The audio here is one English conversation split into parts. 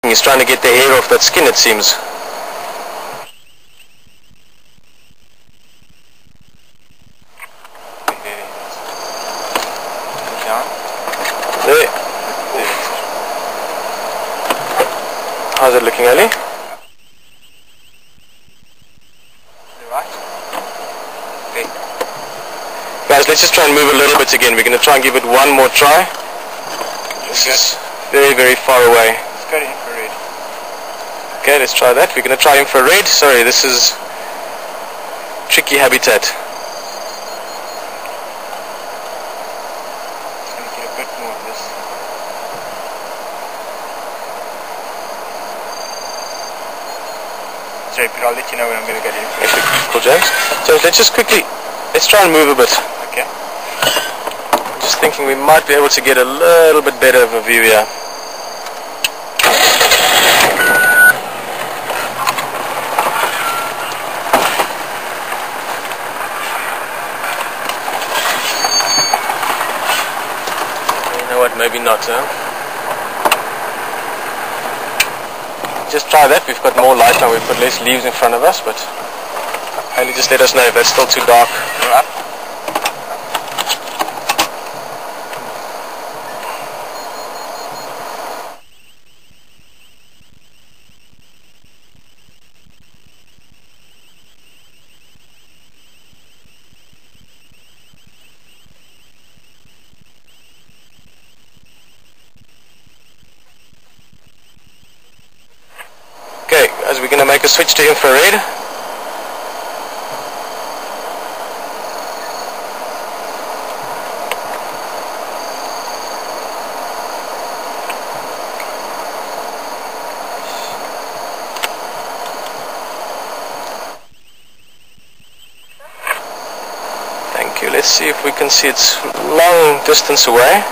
working. He's trying to get the hair off that skin, it seems. There. How's it looking, Ali? Guys, let's just try and move a little bit again. We're going to try and give it one more try. This is very, very far away. Let's go to infrared. Okay, let's try that. We're going to try infrared. Sorry, this is tricky habitat. Just going to get a bit more of this. Sorry, but I'll let you know when I'm going to get in. Cool, James. So let's just quickly, let's try and move a bit. Okay. I'm just thinking we might be able to get a little bit better of a view here. You know what, maybe not, huh? Just try that. We've got more light now. We've got less leaves in front of us, but only just let us know if that's still too dark. All right. Okay, as we're going to make a switch to infrared. Thank you. Let's see if we can see it's long distance away.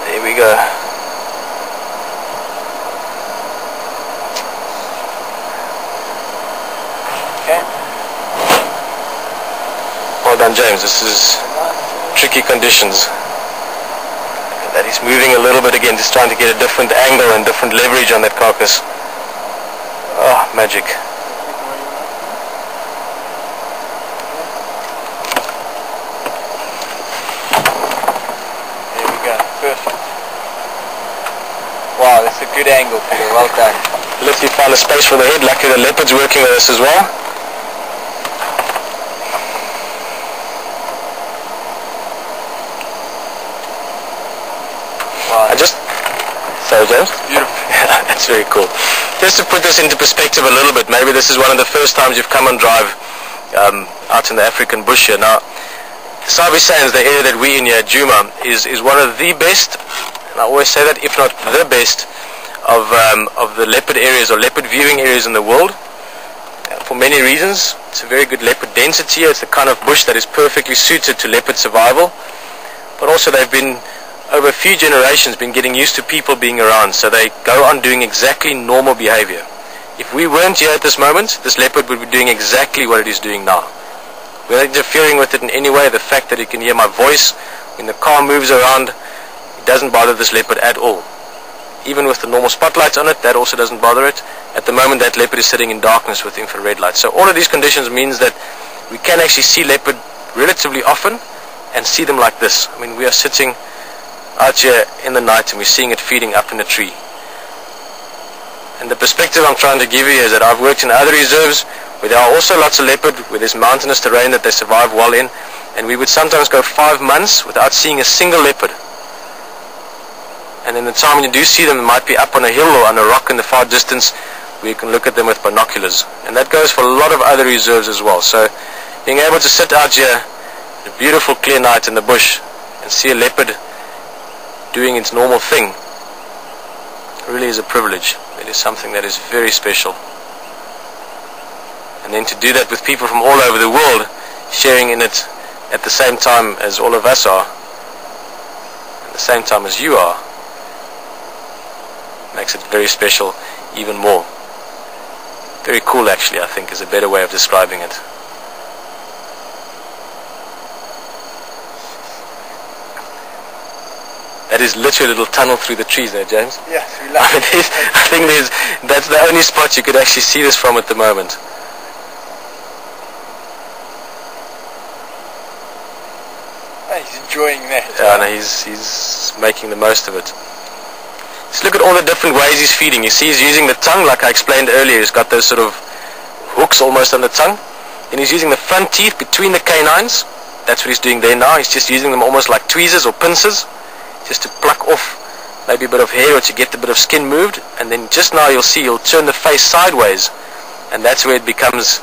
There we go. Okay. Well done, James. This is tricky conditions. That is moving a little bit again, just trying to get a different angle and different leverage on that carcass. Oh, magic. There we go. Perfect. Wow, that's a good angle, Peter. Well done. Literally found a space for the head. Lucky the leopard's working with us as well. Wow. Sorry, James? Beautiful. That's very cool. Just to put this into perspective a little bit, maybe this is one of the first times you've come on drive out in the African bush here. Now, Sabi Sands, the area that we're in here, Djuma, is one of the best, and I always say that, if not the best, of the leopard areas or leopard viewing areas in the world. For many reasons. It's a very good leopard density. It's the kind of bush that is perfectly suited to leopard survival. But also they've been, over a few generations, been getting used to people being around, so they go on doing exactly normal behavior. If we weren't here at this moment, this leopard would be doing exactly what it is doing now. We're not interfering with it in any way. The fact that it can hear my voice when the car moves around, it doesn't bother this leopard at all. Even with the normal spotlights on it, that also doesn't bother it. At the moment, that leopard is sitting in darkness with infrared light. So all of these conditions means that we can actually see leopard relatively often and see them like this. I mean, we are sitting out here in the night and we're seeing it feeding up in a tree. And the perspective I'm trying to give you is that I've worked in other reserves where there are also lots of leopard, where there's mountainous terrain that they survive well in, and we would sometimes go 5 months without seeing a single leopard. And in the time when you do see them, it might be up on a hill or on a rock in the far distance where you can look at them with binoculars. And that goes for a lot of other reserves as well. So being able to sit out here in a beautiful clear night in the bush and see a leopard doing its normal thing really is a privilege. It is something that is very special. And then to do that with people from all over the world, sharing in it at the same time as all of us are, at the same time as you are, makes it very special even more. Very cool, actually, I think, is a better way of describing it. That is literally a little tunnel through the trees there, James. Yes, we love it. I think that's the only spot you could actually see this from at the moment. Oh, he's enjoying that. Yeah, no, he's making the most of it. Just look at all the different ways he's feeding. You see he's using the tongue, like I explained earlier. He's got those sort of hooks almost on the tongue. And he's using the front teeth between the canines. That's what he's doing there now. He's just using them almost like tweezers or pincers, just to pluck off maybe a bit of hair or to get a bit of skin moved. And then just now you'll see he'll turn the face sideways, and that's where it becomes,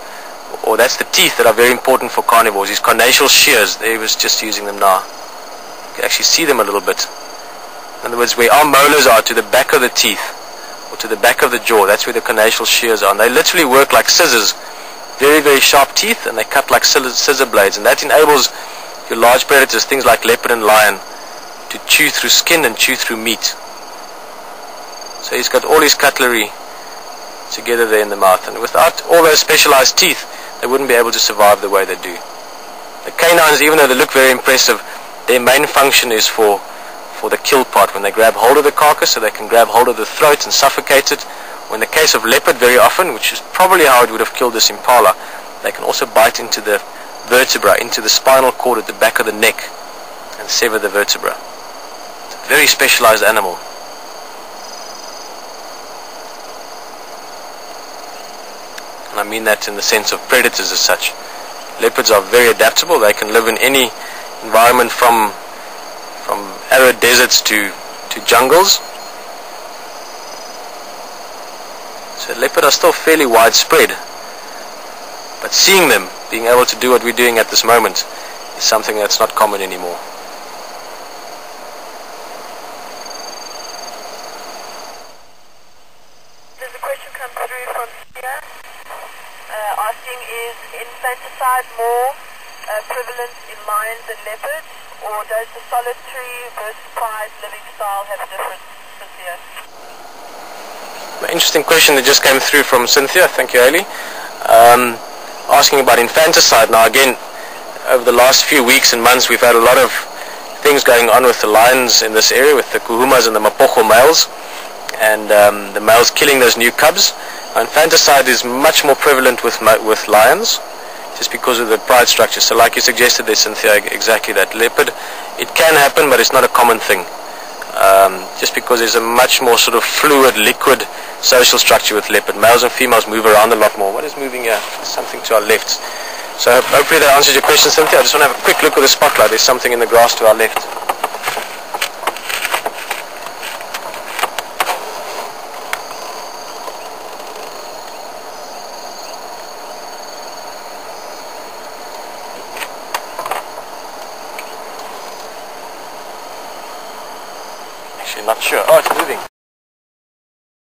or that's the teeth that are very important for carnivores. His carnassial shears, there he was just using them now. You can actually see them a little bit. In other words, where our molars are to the back of the teeth, or to the back of the jaw, that's where the carnassial shears are. And they literally work like scissors. Very, very sharp teeth, and they cut like scissor blades. And that enables your large predators, things like leopard and lion, to chew through skin and chew through meat. So he's got all his cutlery together there in the mouth. And without all those specialized teeth, they wouldn't be able to survive the way they do. The canines, even though they look very impressive, their main function is for the kill part, when they grab hold of the carcass, so they can grab hold of the throat and suffocate it. Or in the case of leopard, very often, which is probably how it would have killed this impala, they can also bite into the vertebra, into the spinal cord at the back of the neck, and sever the vertebra. It's a very specialized animal. And I mean that in the sense of predators as such. Leopards are very adaptable. They can live in any environment from arid deserts to jungles. So leopard are still fairly widespread. But seeing them, being able to do what we're doing at this moment, is something that's not common anymore. There's a question come through from here asking, is infanticide more prevalent in lions and leopards, or does the solitary versus prize living style have a difference, Cynthia? An interesting question that just came through from Cynthia, thank you Hayley, asking about infanticide. Now again, over the last few weeks and months we've had a lot of things going on with the lions in this area, with the kuhumas and the mapocho males, and the males killing those new cubs. Infanticide is much more prevalent with lions, just because of the pride structure. So like you suggested there, Cynthia, exactly that. Leopard, it can happen, but it's not a common thing. Just because there's a much more sort of fluid, liquid social structure with leopard. Males and females move around a lot more. What is moving here? There's something to our left. So hopefully that answers your question, Cynthia. I just want to have a quick look at the spotlight. There's something in the grass to our left. Actually not sure. Oh, it's moving.